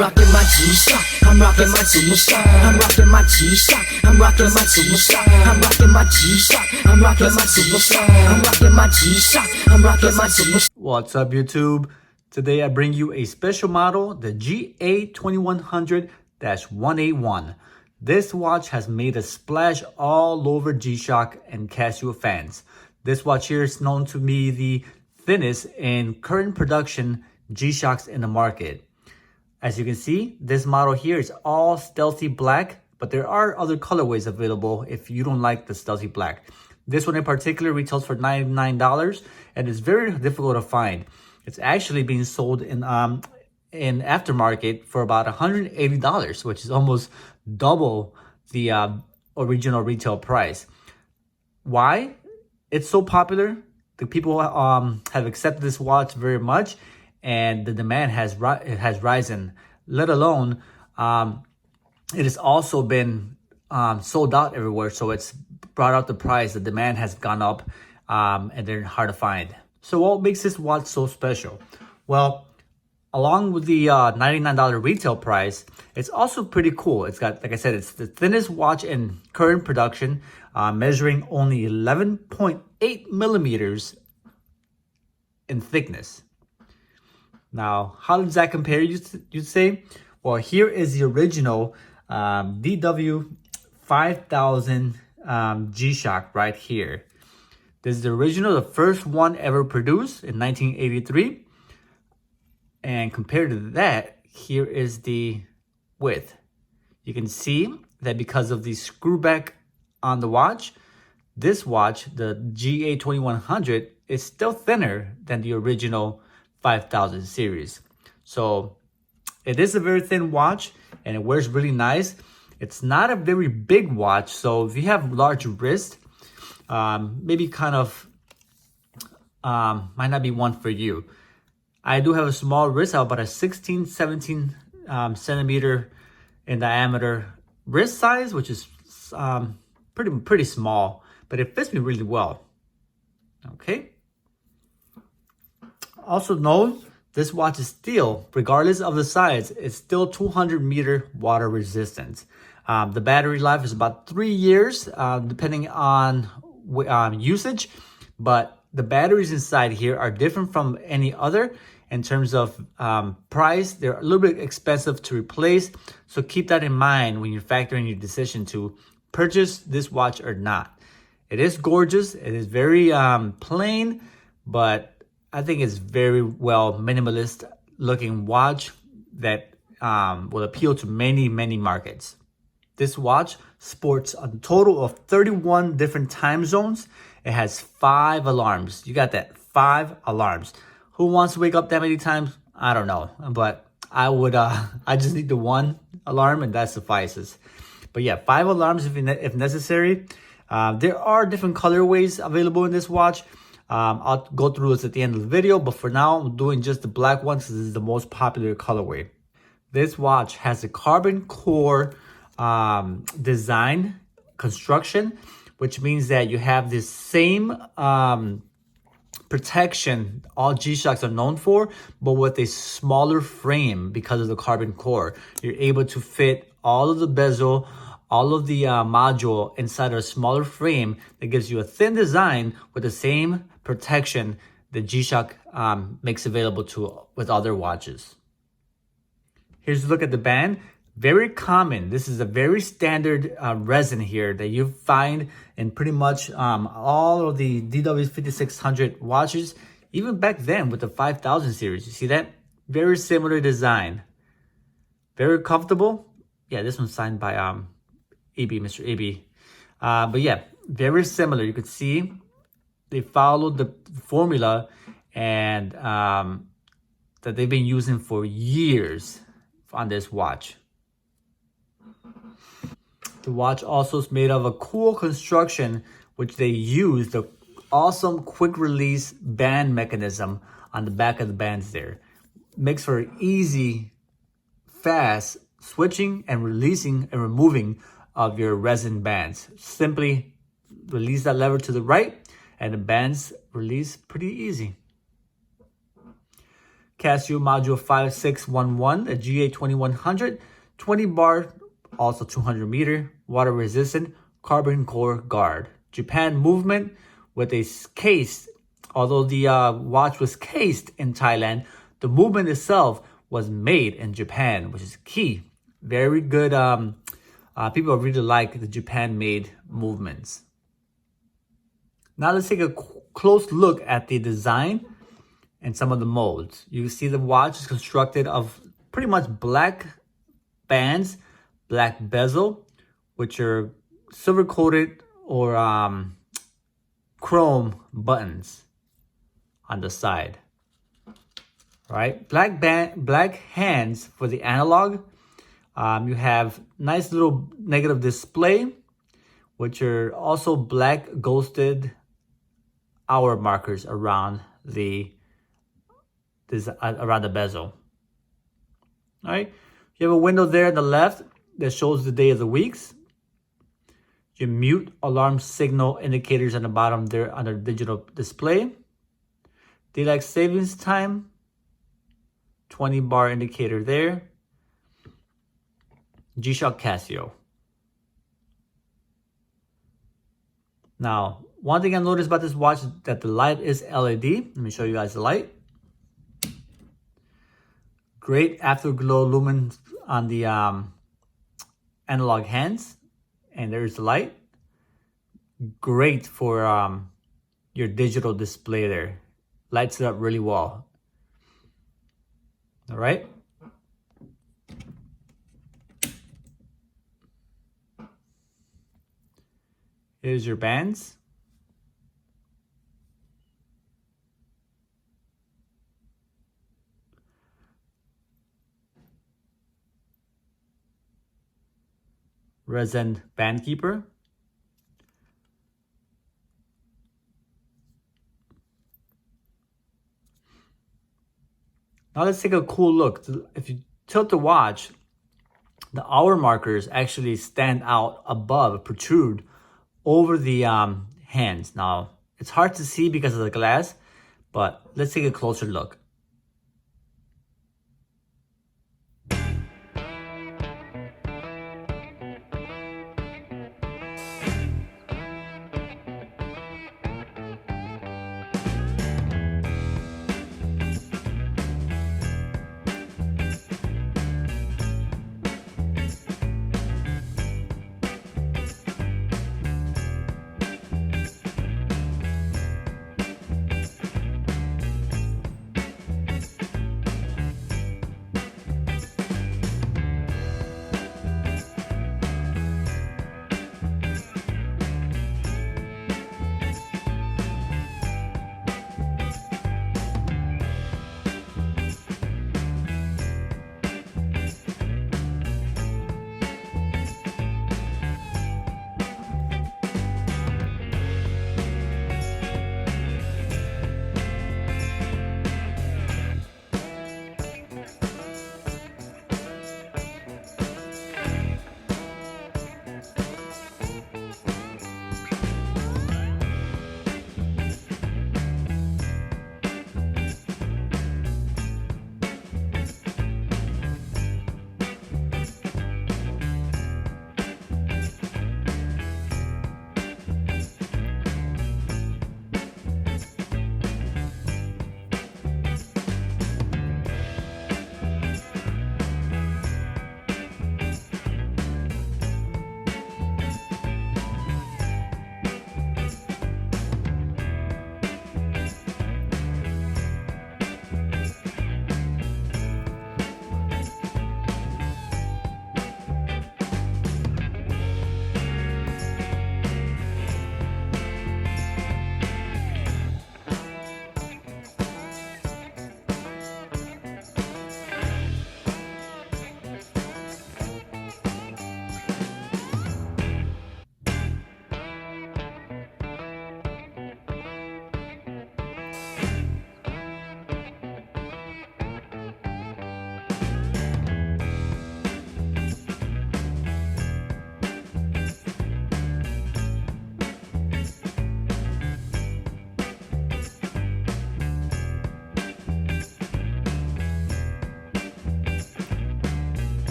rocking my G-Shock. I'm rocking my G-Shock. I'm rocking my G-Shock. I'm rocking my G-Shock. I'm rocking my G-Shock. I'm rocking my G-Shock. I'm rocking my G-Shock. I'm rocking my G-Shock. What's up, YouTube? Today I bring you a special model, the GA2100-181. This watch has made a splash all over G-Shock and Casio fans. This watch here is known to be the thinnest in current production G-Shocks in the market. As you can see, this model here is all stealthy black, but there are other colorways available if you don't like the stealthy black. This one in particular retails for $99 and is very difficult to find. It's actually being sold in aftermarket for about $180, which is almost double the original retail price. Why? It's so popular. The people have accepted this watch very much, and the demand has risen. Let alone, it has also been sold out everywhere. So it's brought up the price. The demand has gone up, and they're hard to find. So what makes this watch so special? Well, along with the $99 retail price, it's also pretty cool. It's got, like I said, it's the thinnest watch in current production, measuring only 11.8 millimeters in thickness. Now, how does that compare, you'd say? Well, here is the original DW5000 G-Shock right here. This is the original, the first one ever produced in 1983. And compared to that, here is the width. You can see that because of the screw back on the watch, this watch, the GA2100, is still thinner than the original 5000 series. So it is a very thin watch and it wears really nice. It's not a very big watch, so if you have large wrists, maybe kind of might not be one for you. I do have a small wrist, about a 17 centimeter in diameter wrist size, which is pretty small, but it fits me really well. Okay. Also note, this watch is still, regardless of the size, it's still 200-meter water resistance. The battery life is about 3 years, depending on usage, but the batteries inside here are different from any other in terms of price. They're a little bit expensive to replace, so keep that in mind when you're factoring your decision to purchase this watch or not. It is gorgeous. It is very plain, but I think it's very well minimalist looking watch that will appeal to many markets. This watch sports a total of 31 different time zones. It has 5 alarms. You got that, 5 alarms. Who wants to wake up that many times? I don't know, but I would. I just need the 1 alarm and that suffices. But yeah, 5 alarms if necessary. There are different colorways available in this watch. I'll go through this at the end of the video, but for now, I'm doing just the black one because this is the most popular colorway. This watch has a carbon core design construction, which means that you have this same protection all G-Shocks are known for, but with a smaller frame because of the carbon core. You're able to fit all of the bezel, all of the module inside a smaller frame that gives you a thin design with the same protection that G-Shock makes available with other watches. Here's a look at the band. Very common. This is a very standard resin here that you find in pretty much all of the DW5600 watches, even back then with the 5000 series. You see that? Very similar design. Very comfortable. Yeah, this one's signed by Mr. AB. But yeah, very similar. You could see they followed the formula and that they've been using for years on this watch. The watch also is made of a cool construction, which they use the awesome quick release band mechanism on the back of the bands there. Makes for easy, fast switching and releasing and removing of your resin bands. Simply release that lever to the right and the bands release pretty easy. Casio module 5611, a GA2100, 20 bar, also 200 meter, water resistant, carbon core guard. Japan movement with a case. Although the watch was cased in Thailand, the movement itself was made in Japan, which is key. Very good. People really like the Japan-made movements. Now let's take a close look at the design and some of the molds. You see the watch is constructed of pretty much black bands, black bezel, which are silver coated or chrome buttons on the side. Right, black hands for the analog. You have nice little negative display, which are also black ghosted hour markers around the bezel. All right, you have a window there on the left that shows the day of the weeks. Your mute alarm signal indicators on the bottom there on the digital display. Daylight savings time, 20 bar indicator there. G-Shock Casio. Now, one thing I noticed about this watch is that the light is LED. Let me show you guys the light. Great afterglow lumen on the analog hands. And there's the light. Great for your digital display there. Lights it up really well. All right. Here's your bands. Resin band keeper. Now let's take a cool look. If you tilt the watch, the hour markers actually stand out above, protrude over the hands. Now, it's hard to see because of the glass, but let's take a closer look.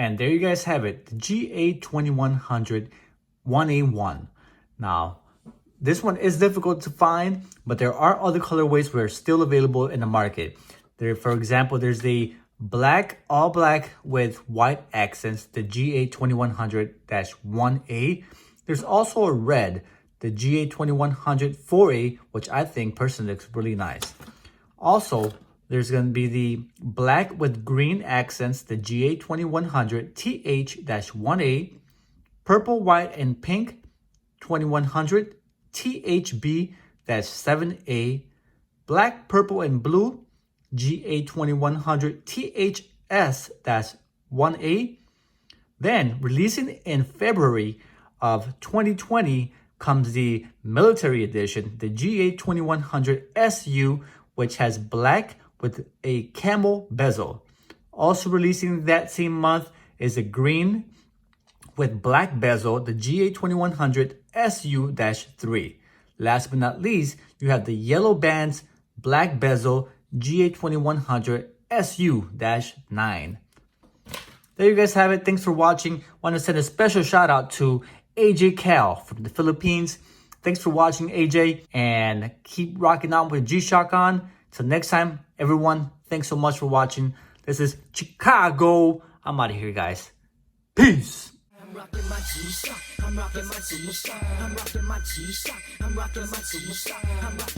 And there you guys have it, the GA2100 1A1. Now, this one is difficult to find, but there are other colorways that are still available in the market. There, for example, there's the black, all black with white accents, the GA2100-1A. There's also a red, the GA2100 4A, which I think personally looks really nice. Also, there's going to be the black with green accents, the GA2100 TH-1A, purple, white, and pink 2100 THB-7A, black, purple, and blue GA2100 THS-1A. Then, releasing in February of 2020 comes the military edition, the GA2100 SU, which has black with a camel bezel. Also releasing that same month is a green with black bezel, the GA2100 SU-3. Last but not least, you have the yellow bands, black bezel, GA2100 SU-9. There you guys have it. Thanks for watching. Want to send a special shout out to AJ Cal from the Philippines. Thanks for watching, AJ, and keep rocking out with G-Shock on. Till next time, everyone, thanks so much for watching. This is Chicago. I'm out of here, guys. Peace. I'm rocking my G-Shock. I'm rocking my superstar. I'm rocking my G-Shock. I'm rocking my superstar. I'm rocking